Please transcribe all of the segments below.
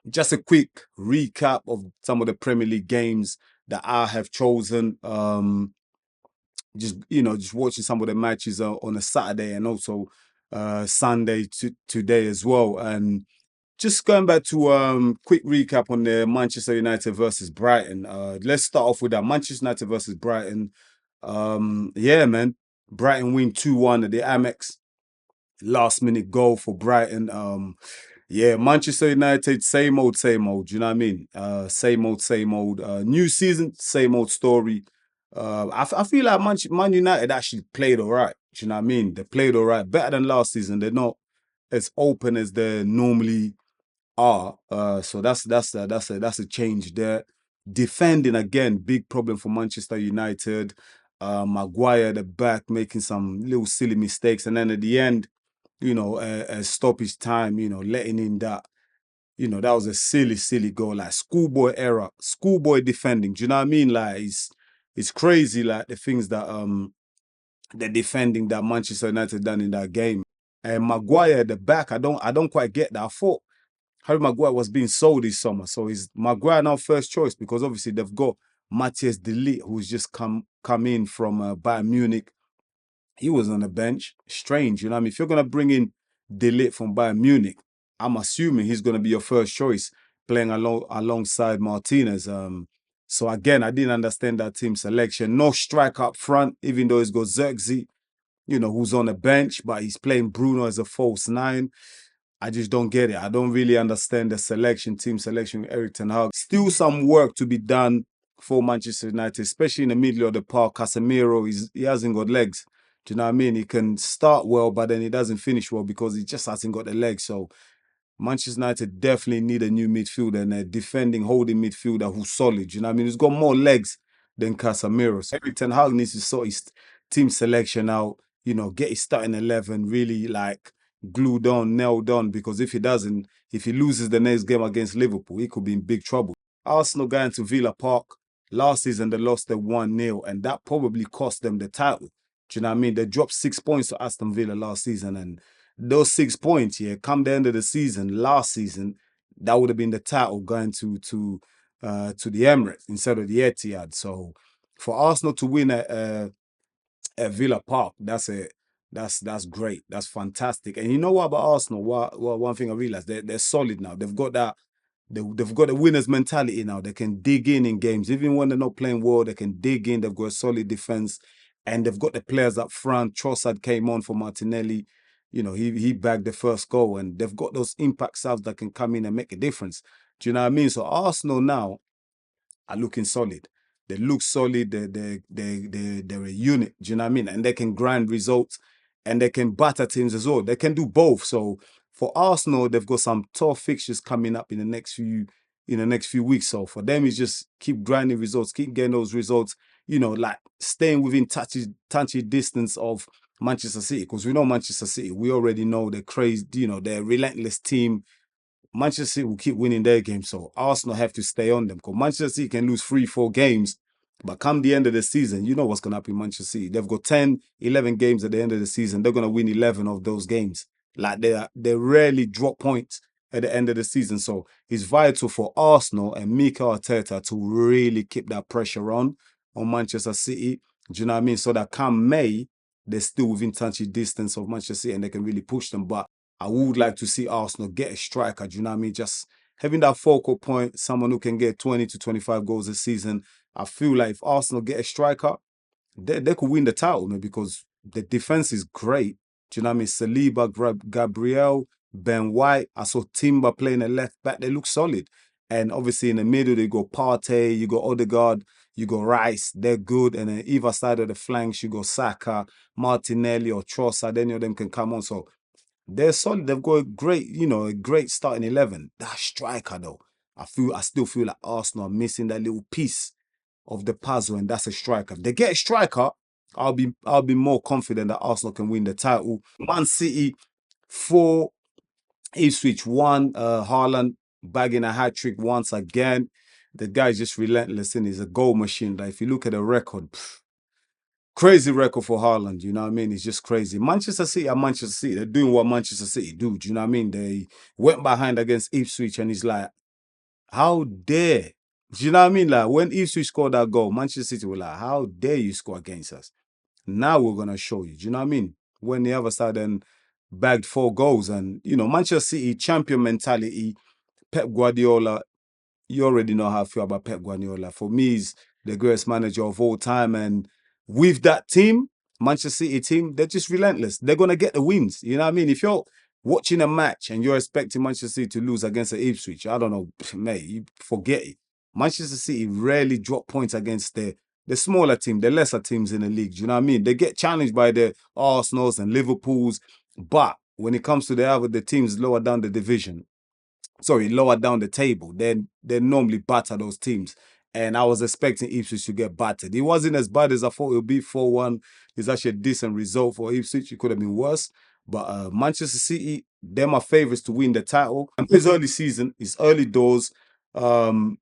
just a quick recap of some of the Premier League games that I have chosen. Just watching some of the matches on a Saturday and also Sunday today as well. And just going back to quick recap on the Manchester United versus Brighton. Let's start off with that Manchester United versus Brighton. Yeah, man. Brighton win 2-1 at the Amex. Last minute goal for Brighton. Yeah, Manchester United, same old, same old. You know what I mean? Same old, same old. New season, same old story. I feel like Man United actually played all right. Do you know what I mean? They played all right, better than last season. They're not as open as they normally are. So that's a change there. Defending again, big problem for Manchester United. Maguire at the back making some little silly mistakes, and then at the end, stoppage time, letting in that, that was a silly, silly goal, like schoolboy error, schoolboy defending. Do you know what I mean? Like it's crazy, like the things that the defending that Manchester United done in that game. And Maguire at the back, I don't quite get that. I thought Harry Maguire was being sold this summer, so is Maguire now first choice? Because obviously they've got Matthias De Ligt, who's just come in from Bayern Munich. He was on the bench. Strange, you know what I mean? If you're gonna bring in De Ligt from Bayern Munich, I'm assuming he's gonna be your first choice, playing alongside Martinez. So again, I didn't understand that team selection. No strike up front, even though he's got Xerxes, who's on the bench, but he's playing Bruno as a false nine. I just don't get it. I don't really understand the team selection with Eric Ten Hag. Still some work to be done for Manchester United, especially in the middle of the park. Casemiro, he hasn't got legs. Do you know what I mean? He can start well, but then he doesn't finish well because he just hasn't got the legs. So Manchester United definitely need a new midfielder and a defending, holding midfielder who's solid. You know what I mean? He's got more legs than Casemiro. So Eric Ten Hag needs to sort his team selection out, get his starting 11 really like glued on, nailed on, because if he doesn't, if he loses the next game against Liverpool, he could be in big trouble. Arsenal going to Villa Park. Last season, they lost the 1-0, and that probably cost them the title. Do you know what I mean? They dropped 6 points to Aston Villa last season, and those 6 points, yeah, come the end of the season, last season, that would have been the title going to the Emirates instead of the Etihad. So for Arsenal to win at Villa Park, that's great. That's fantastic. And you know what about Arsenal? One thing I realized, they're solid now. They've got that. They've got a winner's mentality now. They can dig in games, even when they're not playing well. They can dig in. They've got a solid defense, and they've got the players up front. Trossard came on for Martinelli. He bagged the first goal, and they've got those impact subs that can come in and make a difference. Do you know what I mean? So Arsenal now are looking solid. They look solid. They're a unit. Do you know what I mean? And they can grind results, and they can batter teams as well. They can do both. So for Arsenal, they've got some tough fixtures coming up in the next few weeks. So for them, it's just keep grinding results, keep getting those results. Like staying within touchy distance of Manchester City, because we know Manchester City. We already know they're crazy. They're a relentless team. Manchester City will keep winning their games, so Arsenal have to stay on them. Because Manchester City can lose 3-4 games, but come the end of the season, you know what's going to happen in Manchester City. They've got 10, 11 games at the end of the season. They're going to win 11 of those games. Like they rarely drop points at the end of the season. So it's vital for Arsenal and Mikel Arteta to really keep that pressure on Manchester City. Do you know what I mean? So that come May, they're still within touchy distance of Manchester City and they can really push them. But I would like to see Arsenal get a striker. Do you know what I mean? Just having that focal point, someone who can get 20 to 25 goals a season. I feel like if Arsenal get a striker, they could win the title, man, because the defense is great. Do you know what I mean? Saliba, Gabriel, Ben White. I saw Timber playing a left back. They look solid. And obviously in the middle, they got Partey, you got Odegaard, you got Rice. They're good. And then either side of the flanks, you got Saka, Martinelli, or Trossard. Any of them can come on. So they're solid. They've got a great starting 11. That striker though, I still feel like Arsenal are missing that little piece of the puzzle, and that's a striker. If they get a striker, I'll be more confident that Arsenal can win the title. Man City 4, Ipswich 1. Haaland bagging a hat trick once again. The guy's just relentless, and he's a goal machine. Like if you look at the record. Crazy record for Haaland, you know what I mean? It's just crazy. Manchester City are Manchester City. They're doing what Manchester City do. Do you know what I mean? They went behind against Ipswich, and he's like, How dare? Do you know what I mean? Like when Ipswich scored that goal, Manchester City were like, how dare you score against us? Now we're gonna show you. Do you know what I mean? When the other side then bagged 4 goals, and Manchester City champion mentality, Pep Guardiola, you already know how I feel about Pep Guardiola. For me, he's the greatest manager of all time. And with that team, Manchester City team, they're just relentless. They're going to get the wins. You know what I mean? If you're watching a match and you're expecting Manchester City to lose against the Ipswich, I don't know, mate, you forget it. Manchester City rarely drop points against the smaller team, the lesser teams in the league. Do you know what I mean? They get challenged by the Arsenals and Liverpools. But when it comes to the teams lower down the division, sorry, lower down the table, then they normally batter those teams. And I was expecting Ipswich to get battered. It wasn't as bad as I thought it would be. 4-1 is actually a decent result for Ipswich. It could have been worse. But Manchester City, they're my favourites to win the title. And it's early season, it's early doors. 2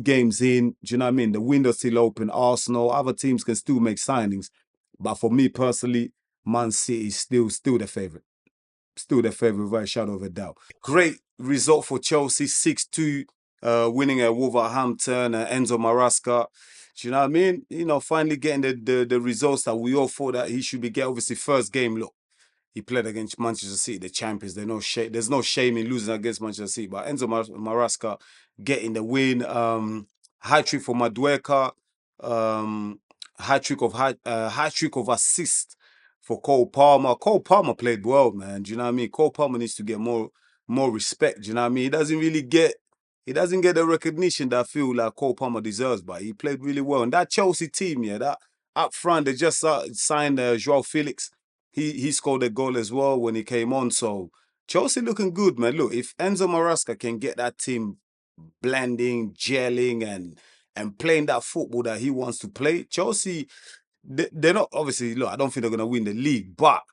games in. Do you know what I mean? The window's still open. Arsenal, other teams can still make signings. But for me personally, Man City is still the favourite. Still the favourite without a shadow of a doubt. Great result for Chelsea, 6-2, winning at Wolverhampton, Enzo Maresca. Do you know what I mean? Finally getting the results that we all thought that he should be getting. Obviously, first game, look, he played against Manchester City, the champions. There's no shame in losing against Manchester City. But Enzo Maresca getting the win. Hat trick for Madueka. Hat trick of assist for Cole Palmer. Cole Palmer played well, man. Do you know what I mean? Cole Palmer needs to get more respect. Do you know what I mean? He doesn't get the recognition that I feel like Cole Palmer deserves, but he played really well. And that Chelsea team, yeah, that up front, they just signed Joao Felix. He scored a goal as well when he came on. So Chelsea looking good, man. Look, if Enzo Maresca can get that team blending, gelling, and playing that football that he wants to play, Chelsea, they're not, obviously, look, I don't think they're going to win the league, but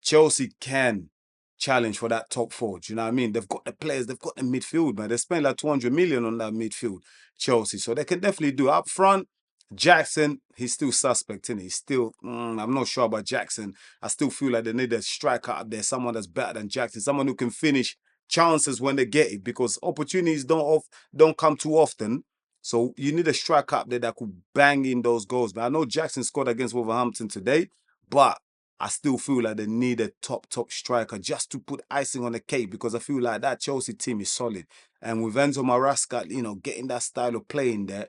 Chelsea can challenge for that top 4. Do you know what I mean? They've got the players, they've got the midfield, man. They spent like 200 million on that midfield, Chelsea. So they can definitely do it. Up front, Jackson, he's still suspect, and he's still, I'm not sure about Jackson. I still feel like they need a striker up there, someone that's better than Jackson, someone who can finish chances when they get it, because opportunities don't come too often. So you need a striker up there that could bang in those goals. But I know Jackson scored against Wolverhampton today, but I still feel like they need a top striker just to put icing on the cake, because I feel like that Chelsea team is solid. And with Enzo Maresca, getting that style of playing there,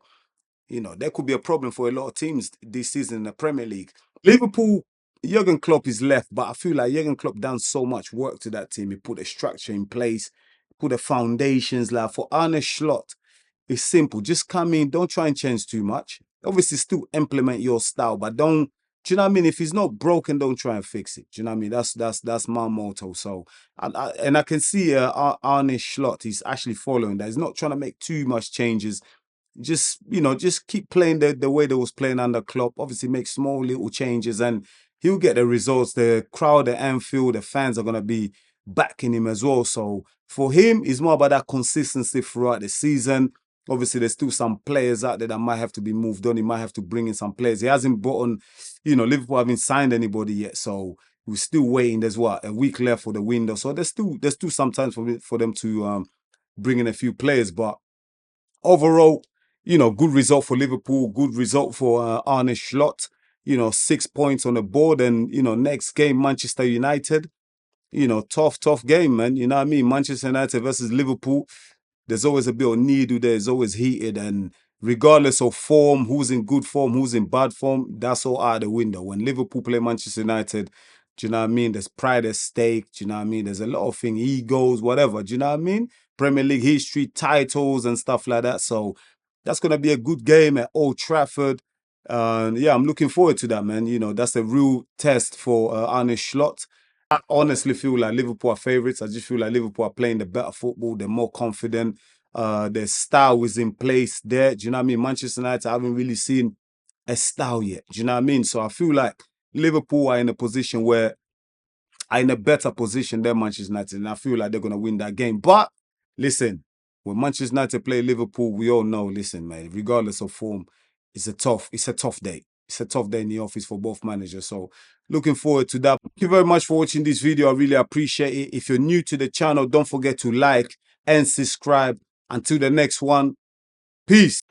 there could be a problem for a lot of teams this season in the Premier League. Liverpool, Jurgen Klopp is left, but I feel like Jurgen Klopp done so much work to that team. He put a structure in place, put the foundations. Like for Arne Slot, it's simple. Just come in, don't try and change too much. Obviously, still implement your style, but don't. Do you know what I mean? If it's not broken, don't try and fix it. Do you know what I mean? That's my motto. So, I can see Arne Slot. He's actually following that. He's not trying to make too much changes. Just keep playing the way they was playing under Klopp. Obviously, make small little changes, and he'll get the results. The crowd at Anfield, the fans are gonna be backing him as well. So for him, it's more about that consistency throughout the season. Obviously, there's still some players out there that might have to be moved on. He might have to bring in some players. He hasn't brought on, Liverpool haven't signed anybody yet. So we're still waiting. There's a week left for the window. So there's still some time for them to bring in a few players. But overall, good result for Liverpool, good result for Arne Slot. 6 points on the board, and next game, Manchester United. Tough game, man. You know what I mean? Manchester United versus Liverpool. There's always a bit of needle there. It's always heated, and regardless of form, who's in good form, who's in bad form, that's all out the window. When Liverpool play Manchester United, do you know what I mean? There's pride at stake. Do you know what I mean? There's a lot of things, egos, whatever. Do you know what I mean? Premier League history, titles, and stuff like that. So that's gonna be a good game at Old Trafford. Yeah, I'm looking forward to that, man. That's a real test for Arne Slot. I honestly feel like Liverpool are favourites. I just feel like Liverpool are playing the better football. They're more confident. Their style is in place there. Do you know what I mean? Manchester United, I haven't really seen a style yet. Do you know what I mean? So I feel like Liverpool are in a position where are in a better position than Manchester United, and I feel like they're going to win that game. But listen, when Manchester United play Liverpool, we all know, listen, man, regardless of form, it's a tough day. It's a tough day in the office for both managers. So looking forward to that. Thank you very much for watching this video. I really appreciate it. If you're new to the channel, don't forget to like and subscribe Until the next one, peace.